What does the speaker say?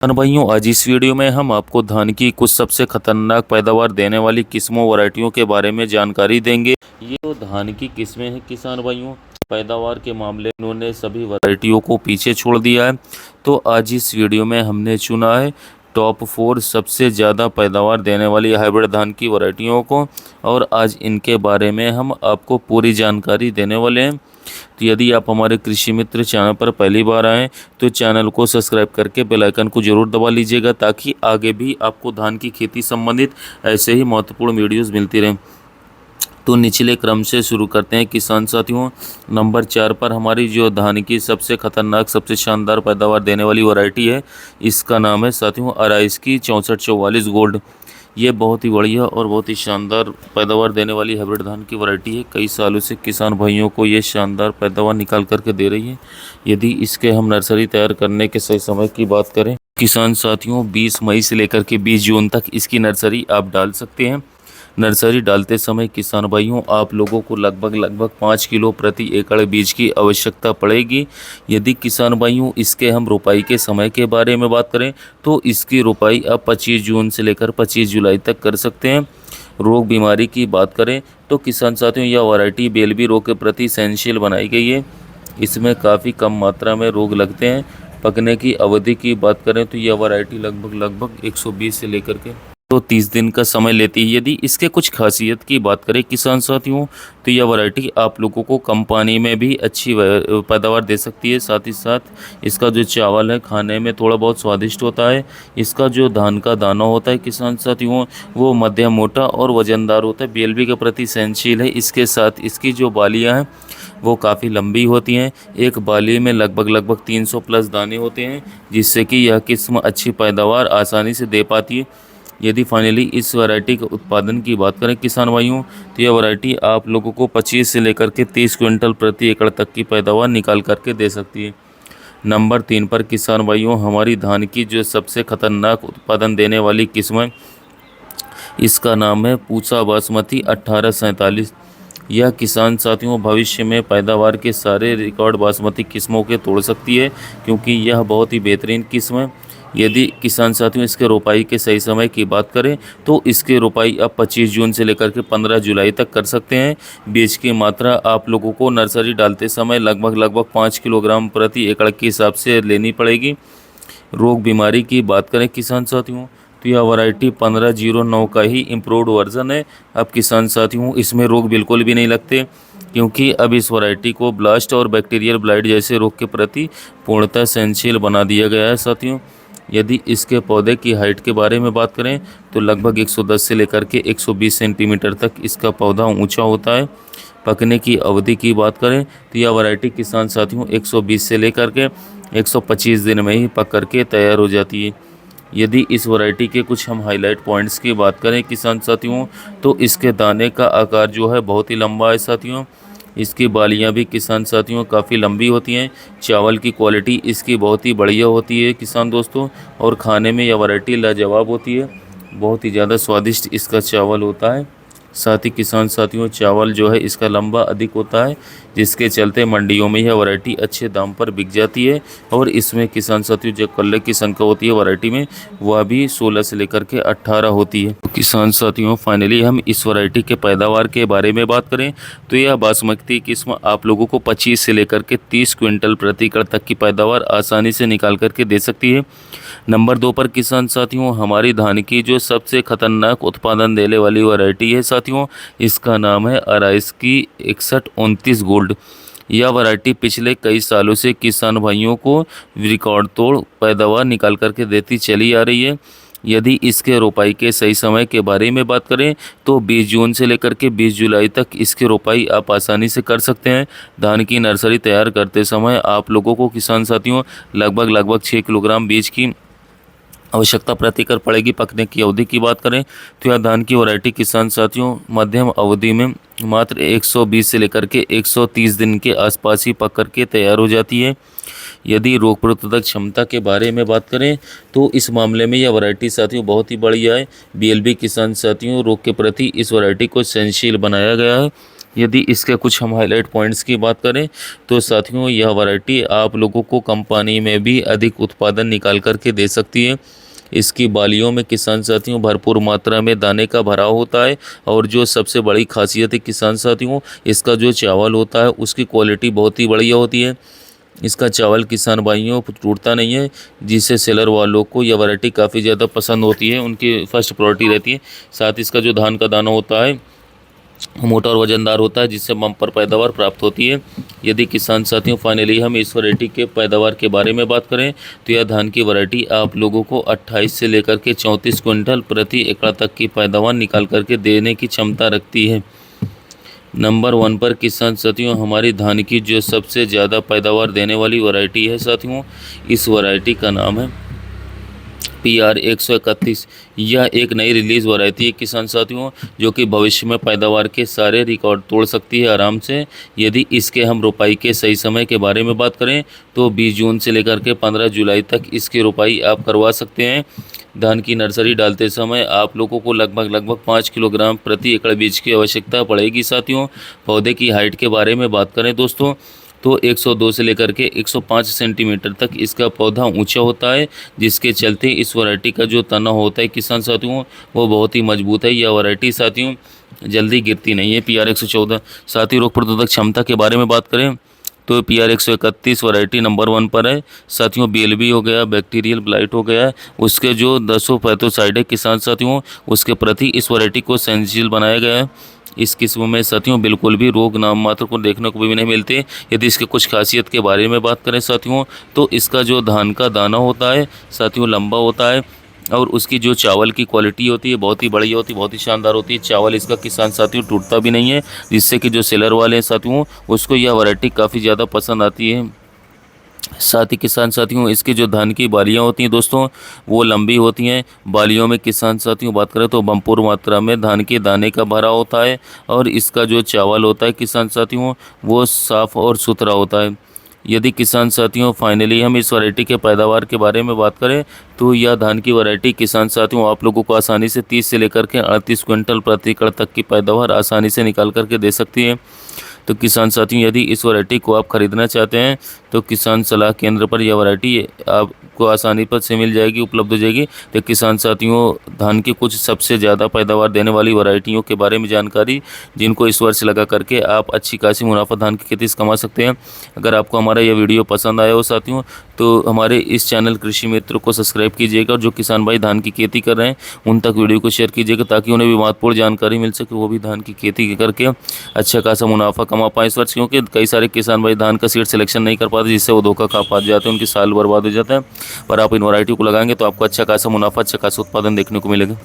किसान भाइयों, आज इस वीडियो में हम आपको धान की कुछ सबसे खतरनाक पैदावार देने वाली किस्मों वैरायटियों के बारे में जानकारी देंगे। ये तो धान की किस्में हैं किसान भाइयों। पैदावार के मामले में उन्होंने सभी वैरायटियों को पीछे छोड़ दिया है। तो आज इस वीडियो में हमने चुना है टॉप 4 सबसे ज़्यादा पैदावार देने वाली हाइब्रिड धान की वैरायटियों को, और आज इनके बारे में हम आपको पूरी जानकारी देने वाले हैं। तो यदि आप हमारे कृषि मित्र चैनल पर पहली बार आएँ तो चैनल को सब्सक्राइब करके बेल आइकन को जरूर दबा लीजिएगा, ताकि आगे भी आपको धान की खेती संबंधित ऐसे ही महत्वपूर्ण वीडियोस मिलती रहें। तो निचले क्रम से शुरू करते हैं किसान साथियों। नंबर 4 पर हमारी जो धान की सबसे खतरनाक सबसे शानदार पैदावार देने वाली वैरायटी है, इसका नाम है साथियों अराइस की 6444 गोल्ड। ये बहुत ही बढ़िया और बहुत ही शानदार पैदावार देने वाली हाइब्रिड धान की वैरायटी है। कई सालों से किसान भाइयों को ये शानदार पैदावार निकाल करके दे रही है। यदि इसके हम नर्सरी तैयार करने के सही समय की बात करें किसान साथियों, 20 मई से लेकर के 20 जून तक इसकी नर्सरी आप डाल सकते हैं। नर्सरी डालते समय किसान भाइयों आप लोगों को लगभग 5 किलो प्रति एकड़ बीज की आवश्यकता पड़ेगी। यदि किसान भाइयों इसके हम रोपाई के समय के बारे में बात करें तो इसकी रोपाई आप 25 जून से लेकर 25 जुलाई तक कर सकते हैं। रोग बीमारी की बात करें तो किसान साथियों यह वैरायटी बेलबी रोग के प्रति सहनशील बनाई गई है। इसमें काफ़ी कम मात्रा में रोग लगते हैं। पकने की अवधि की बात करें तो यह वैरायटी लगभग 120 से लेकर के तो 30 दिन का समय लेती है। यदि इसके कुछ खासियत की बात करें किसान साथियों तो यह वैरायटी आप लोगों को कम पानी में भी अच्छी पैदावार दे सकती है। साथ ही साथ इसका जो चावल है खाने में थोड़ा बहुत स्वादिष्ट होता है। इसका जो धान का दाना होता है किसान साथियों वो मध्यम मोटा और वजनदार होता है। बीएलबी के प्रति सहनशील है। इसके साथ इसकी जो बालियाँ हैं वो काफ़ी लंबी होती हैं। एक बाली में लगभग 300 प्लस दाने होते हैं, जिससे कि यह किस्म अच्छी पैदावार आसानी से दे पाती है। यदि फाइनली इस वैरायटी के उत्पादन की बात करें किसान भाइयों तो यह वैरायटी आप लोगों को 25 से लेकर के 30 क्विंटल प्रति एकड़ तक की पैदावार निकाल करके दे सकती है। नंबर 3 पर किसान भाइयों हमारी धान की जो सबसे खतरनाक उत्पादन देने वाली किस्म है, इसका नाम है पूसा बासमती 1847। यह किसान साथियों भविष्य में पैदावार के सारे रिकॉर्ड बासमती किस्मों के तोड़ सकती है, क्योंकि यह बहुत ही बेहतरीन किस्म है। यदि किसान साथियों इसके रोपाई के सही समय की बात करें तो इसके रोपाई आप 25 जून से लेकर के 15 जुलाई तक कर सकते हैं। बीज की मात्रा आप लोगों को नर्सरी डालते समय लगभग 5 किलोग्राम प्रति एकड़ के हिसाब से लेनी पड़ेगी। रोग बीमारी की बात करें किसान साथियों तो यह वैरायटी 1509 का ही इम्प्रूव्ड वर्जन है। अब किसान साथियों इसमें रोग बिल्कुल भी नहीं लगते, क्योंकि अब इस वैरायटी को ब्लास्ट और बैक्टीरियल ब्लाइट जैसे रोग के प्रति पूर्णतः सहनशील बना दिया गया है। साथियों यदि इसके पौधे की हाइट के बारे में बात करें तो लगभग 110 से लेकर के 120 सेंटीमीटर तक इसका पौधा ऊंचा होता है। पकने की अवधि की बात करें तो यह वैरायटी किसान साथियों 120 से लेकर के 125 दिन में ही पक करके तैयार हो जाती है। यदि इस वैरायटी के कुछ हम हाईलाइट पॉइंट्स की बात करें किसान साथियों तो इसके दाने का आकार जो है बहुत ही लंबा है साथियों। इसकी बालियां भी किसान साथियों काफ़ी लंबी होती हैं। चावल की क्वालिटी इसकी बहुत ही बढ़िया होती है किसान दोस्तों, और खाने में यह वैरायटी लाजवाब होती है। बहुत ही ज़्यादा स्वादिष्ट इसका चावल होता है। साथ ही किसान साथियों चावल जो है इसका लंबा अधिक होता है, जिसके चलते मंडियों में यह वैरायटी अच्छे दाम पर बिक जाती है। और इसमें किसान साथियों जो कल्ले की संख्या होती है वैरायटी में वह भी 16 से लेकर के 18 होती है। तो किसान साथियों फाइनली हम इस वैरायटी के पैदावार के बारे में बात करें तो यह बासमती किस्म आप लोगों को 25 से लेकर के 30 क्विंटल प्रति एकड़ तक की पैदावार आसानी से निकाल करके दे सकती है। नंबर 2 पर किसान साथियों हमारी धान की जो सबसे खतरनाक उत्पादन देने वाली वैरायटी है साथियों, इसका नाम है अराइस की 6129 गोल्ड। यह वैरायटी पिछले कई सालों से किसान भाइयों को रिकॉर्ड तोड़ पैदावार निकाल करके देती चली आ रही है। यदि इसके रोपाई के सही समय के बारे में बात करें तो 20 जून से लेकर के 20 जुलाई तक इसकी रोपाई आप आसानी से कर सकते हैं। धान की नर्सरी तैयार करते समय आप लोगों को किसान साथियों लगभग 6 किलोग्राम बीज की आवश्यकता प्रति एकड़ पड़ेगी। पकने की अवधि की बात करें तो यह धान की वैरायटी किसान साथियों मध्यम अवधि में मात्र 120 से लेकर के 130 दिन के आसपास ही पक करके तैयार हो जाती है। यदि रोग प्रतिरोधक क्षमता के बारे में बात करें तो इस मामले में यह वैरायटी साथियों बहुत ही बढ़िया है। बीएलबी किसान साथियों रोग के प्रति इस वैरायटी को सहनशील बनाया गया है। यदि इसके कुछ हम हाईलाइट पॉइंट्स की बात करें तो साथियों यह वैरायटी आप लोगों को कम पानी में भी अधिक उत्पादन निकाल करके दे सकती है। इसकी बालियों में किसान साथियों भरपूर मात्रा में दाने का भराव होता है और जो सबसे बड़ी खासियत है किसान साथियों, इसका जो चावल होता है उसकी क्वालिटी बहुत ही बढ़िया होती है। इसका चावल किसान भाइयों टूटता नहीं है, जिससे सेलर वालों को यह वैरायटी काफ़ी ज़्यादा पसंद होती है, उनकी फर्स्ट प्रायोरिटी रहती है। साथ ही इसका जो धान का दाना होता है मोटा और वजनदार होता है, जिससे बम्पर पैदावार प्राप्त होती है। यदि किसान साथियों फाइनली हम इस वैरायटी के पैदावार के बारे में बात करें तो यह धान की वैरायटी आप लोगों को 28 से लेकर के 34 क्विंटल प्रति एकड़ तक की पैदावार निकाल करके देने की क्षमता रखती है। नंबर 1 पर किसान साथियों हमारी धान की जो सबसे ज़्यादा पैदावार देने वाली वैरायटी है साथियों, इस वैरायटी का नाम है PR 131। यह एक नई रिलीज वैरायटी है किसान साथियों, जो कि भविष्य में पैदावार के सारे रिकॉर्ड तोड़ सकती है आराम से। यदि इसके हम रोपाई के सही समय के बारे में बात करें तो 20 जून से लेकर के 15 जुलाई तक इसकी रोपाई आप करवा सकते हैं। धान की नर्सरी डालते समय आप लोगों को लगभग 5 किलोग्राम प्रति एकड़ बीज की आवश्यकता पड़ेगी साथियों। पौधे की हाइट के बारे में बात करें दोस्तों तो 102 से लेकर के 105 सेंटीमीटर तक इसका पौधा ऊंचा होता है, जिसके चलते इस वैरायटी का जो तना होता है किसान साथियों वो बहुत ही मजबूत है। यह वैरायटी साथियों जल्दी गिरती नहीं है। PR 114। साथ ही रोग प्रतिरोधक क्षमता के बारे में बात करें तो PR 131 वैरायटी नंबर 1 पर है साथियों। BLB हो गया, बैक्टीरियल ब्लाइट हो गया, उसके जो 10 पैथोसाइड है किसान साथियों उसके प्रति इस वैरायटी को सेंसिटिव बनाया गया है। इस किस्म में साथियों बिल्कुल भी रोग नाम मात्र को देखने को भी नहीं मिलते। यदि इसके कुछ खासियत के बारे में बात करें साथियों तो इसका जो धान का दाना होता है साथियों लंबा होता है और उसकी जो चावल की क्वालिटी होती है बहुत ही बढ़िया होती है, बहुत ही शानदार होती है। चावल इसका किसान साथियों टूटता भी नहीं है, जिससे कि जो सेलर वाले हैं साथियों उसको यह वैरायटी काफ़ी ज़्यादा पसंद आती है। साथ ही किसान साथियों इसकी जो धान की बालियाँ होती हैं दोस्तों वो लंबी होती हैं। बालियों में किसान साथियों बात करें तो भरपूर मात्रा में धान के दाने का भरा होता है और इसका जो चावल होता है किसान साथियों वो साफ़ और सुथरा होता है। यदि किसान साथियों फाइनली हम इस वैरायटी के पैदावार के बारे में बात करें तो यह धान की वैरायटी किसान साथियों आप लोगों को आसानी से 30 से लेकर के 38 क्विंटल प्रति एकड़ तक की पैदावार आसानी से निकाल करके दे सकती है। तो किसान साथियों यदि इस वैरायटी को आप ख़रीदना चाहते हैं तो किसान सलाह केंद्र पर यह वैरायटी आपको आसानी पर से मिल जाएगी, उपलब्ध हो जाएगी। तो किसान साथियों धान की कुछ सबसे ज़्यादा पैदावार देने वाली वैरायटियों के बारे में जानकारी जिनको इस वर्ष लगा करके आप अच्छी खासी मुनाफा धान की खेती से कमा सकते हैं। अगर आपको हमारा यह वीडियो पसंद आया हो साथियों तो हमारे इस चैनल कृषि मित्र को सब्सक्राइब कीजिएगा और जो किसान भाई धान की खेती कर रहे हैं उन तक वीडियो को शेयर कीजिएगा ताकि उन्हें भी महत्वपूर्ण जानकारी मिल सके, वो भी धान की खेती करके अच्छा खासा मुनाफा कमा पाएँ इस वर्ष। क्योंकि कई सारे किसान भाई धान का सीड सिलेक्शन नहीं कर पाते, जिससे वो धोखा खा पाते जाते हैं, उनकी साल बर्बाद हो जाता है। पर आप इन वैरायटी को लगाएंगे तो आपको अच्छा खासा मुनाफा अच्छा खासा उत्पादन देखने को मिलेगा।